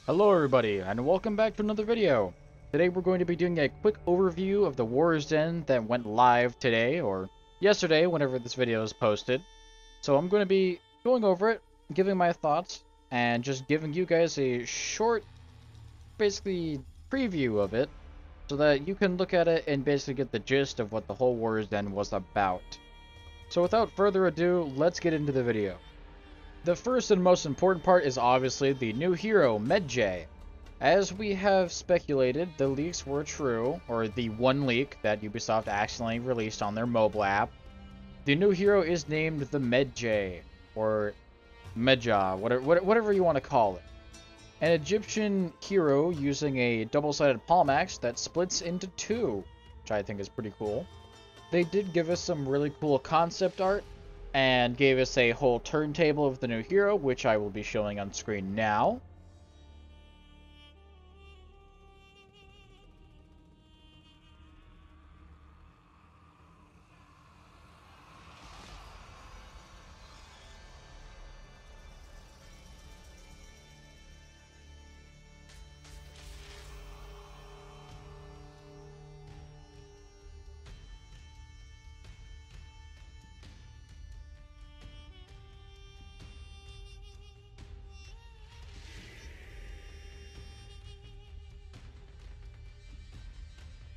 Hello everybody, and welcome back to another video. Today we're going to be doing a quick overview of the Warrior's Den that went live today, or yesterday, whenever this video is posted. So I'm going to be going over it, giving my thoughts, and just giving you guys a short, basically, preview of it, so that you can look at it and basically get the gist of what the whole Warrior's Den was about. So without further ado, let's get into the video. The first and most important part is obviously the new hero, medjay. As we have speculated, the leaks were true, or the one leak that Ubisoft accidentally released on their mobile app. The new hero is named the medjay, or medjay, whatever you want to call it. An Egyptian hero using a double-sided palm axe that splits into two, which I think is pretty cool. They did give us some really cool concept art, and gave us a whole turntable of the new hero, which I will be showing on screen now.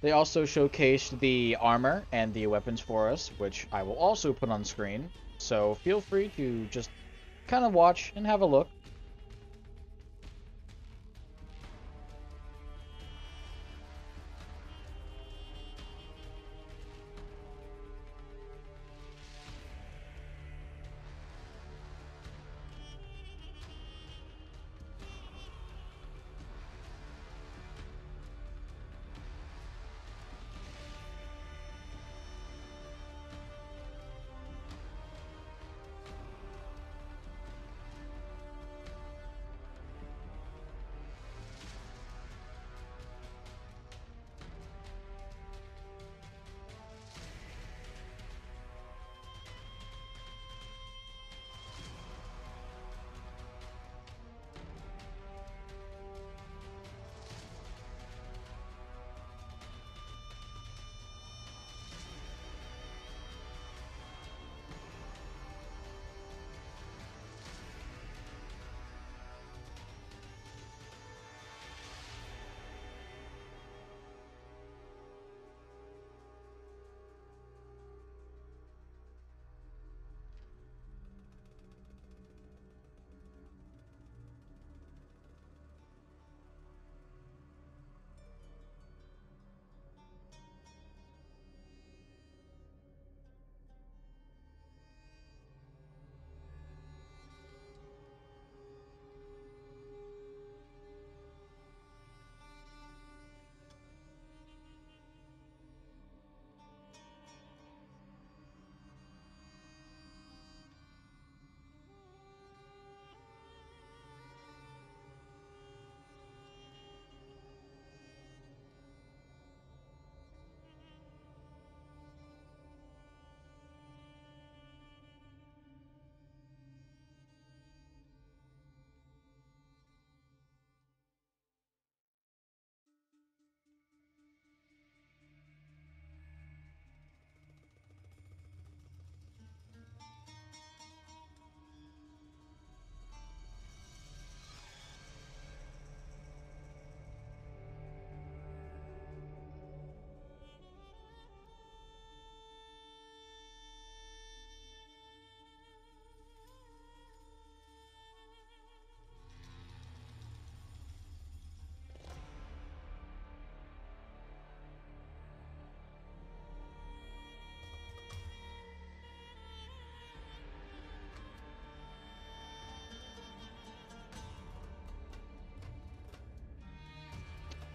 They also showcased the armor and the weapons for us, which I will also put on screen, so feel free to just kind of watch and have a look.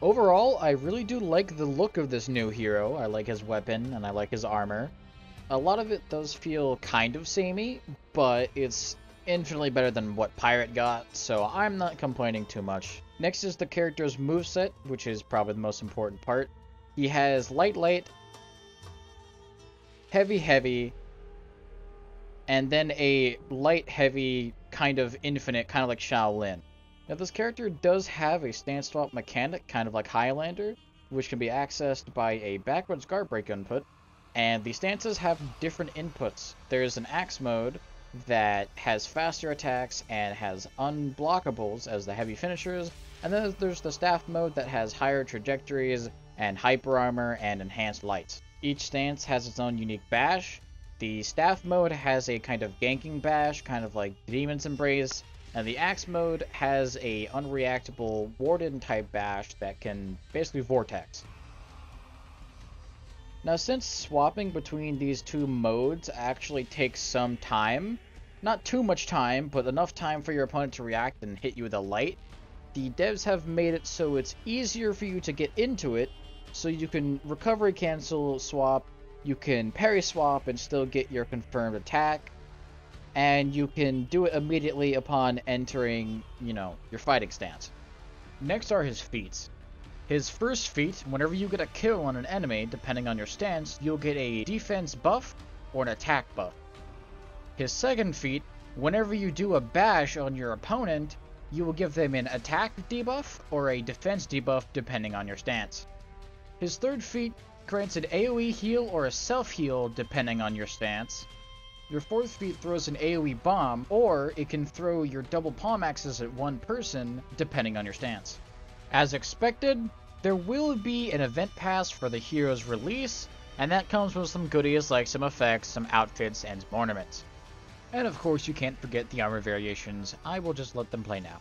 Overall, I really do like the look of this new hero. I like his weapon, and I like his armor. A lot of it does feel kind of samey, but it's infinitely better than what Pirate got, so I'm not complaining too much. Next is the character's moveset, which is probably the most important part. He has light, heavy, and then a light, heavy, kind of infinite, kind of like Shaolin. Now this character does have a stance swap mechanic, kind of like Highlander, which can be accessed by a backwards guard break input, and the stances have different inputs. There's an axe mode that has faster attacks and has unblockables as the heavy finishers, and then there's the staff mode that has higher trajectories and hyper armor and enhanced lights. Each stance has its own unique bash. The staff mode has a kind of ganking bash, kind of like Demon's Embrace, and the axe mode has a unreactable warden type bash that can basically vortex. Now since swapping between these two modes actually takes some time, not too much time, but enough time for your opponent to react and hit you with a light, the devs have made it so it's easier for you to get into it, so you can recovery cancel swap, you can parry swap and still get your confirmed attack, and you can do it immediately upon entering, your fighting stance. Next are his feats. His first feat, whenever you get a kill on an enemy, depending on your stance, you'll get a defense buff or an attack buff. His second feat, whenever you do a bash on your opponent, you will give them an attack debuff or a defense debuff depending on your stance. His third feat grants an AoE heal or a self-heal depending on your stance. Your fourth feat throws an AoE bomb, or it can throw your double palm axes at one person depending on your stance. As expected, there will be an event pass for the hero's release, and that comes with some goodies like some effects, some outfits, and some ornaments. And of course you can't forget the armor variations. I will just let them play now.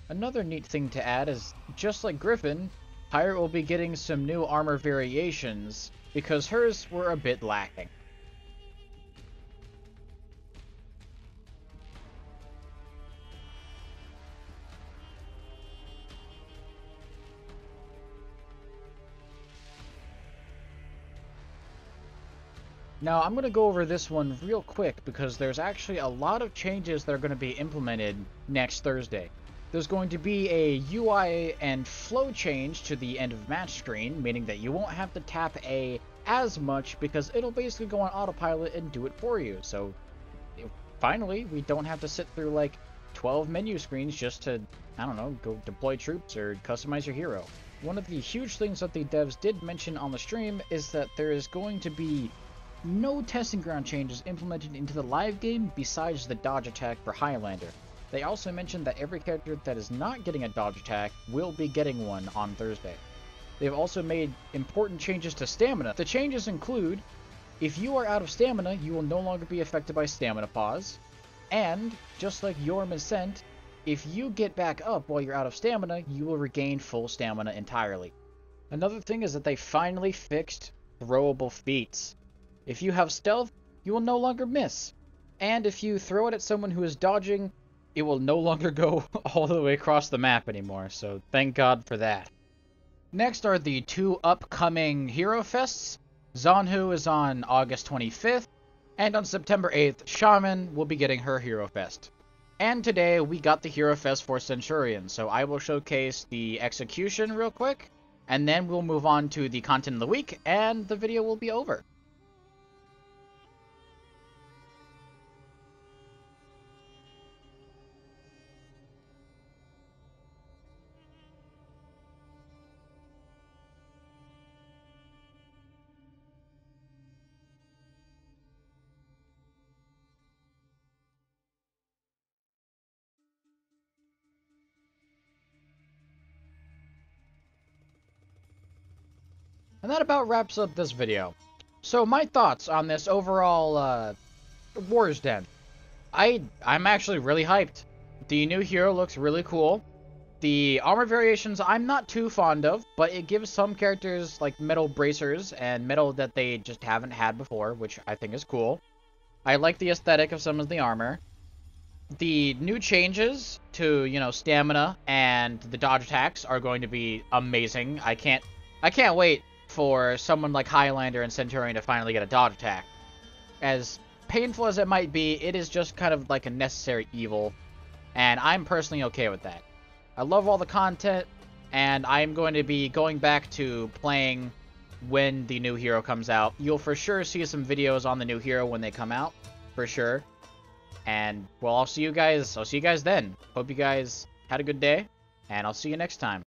Another neat thing to add is, just like Griffin, Pirate will be getting some new armor variations, because hers were a bit lacking. Now, I'm going to go over this one real quick because there's actually a lot of changes that are going to be implemented next Thursday. There's going to be a UI and flow change to the end of match screen, meaning that you won't have to tap A as much because it'll basically go on autopilot and do it for you. So, finally, we don't have to sit through like 12 menu screens just to, I don't know, go deploy troops or customize your hero. One of the huge things that the devs did mention on the stream is that there is going to be no testing ground changes implemented into the live game besides the dodge attack for Highlander. They also mentioned that every character that is not getting a dodge attack will be getting one on Thursday. They've also made important changes to stamina. The changes include, if you are out of stamina, you will no longer be affected by stamina pause, and, just like Yorm and Sent, if you get back up while you're out of stamina, you will regain full stamina entirely. Another thing is that they finally fixed throwable feats. If you have stealth, you will no longer miss. And if you throw it at someone who is dodging, it will no longer go all the way across the map anymore, so thank God for that. Next are the two upcoming Hero Fests. Zanhu is on August 25th, and on September 8th, Shaman will be getting her Hero Fest. And today, we got the Hero Fest for Centurion, so I will showcase the execution real quick, and then we'll move on to the content of the week, and the video will be over. And that about wraps up this video. So my thoughts on this overall War's Den. I'm actually really hyped. The new hero looks really cool. The armor variations I'm not too fond of, but it gives some characters like metal bracers and metal that they just haven't had before, which I think is cool. I like the aesthetic of some of the armor. The new changes to, you know, stamina and the dodge attacks are going to be amazing. I can't wait for someone like Highlander and Centurion to finally get a dodge attack. As painful as it might be, it is just kind of like a necessary evil, and I'm personally okay with that. I love all the content, and I'm going to be going back to playing when the new hero comes out. You'll for sure see some videos on the new hero when they come out, for sure. And, well, I'll see you guys then. Hope you guys had a good day, and I'll see you next time.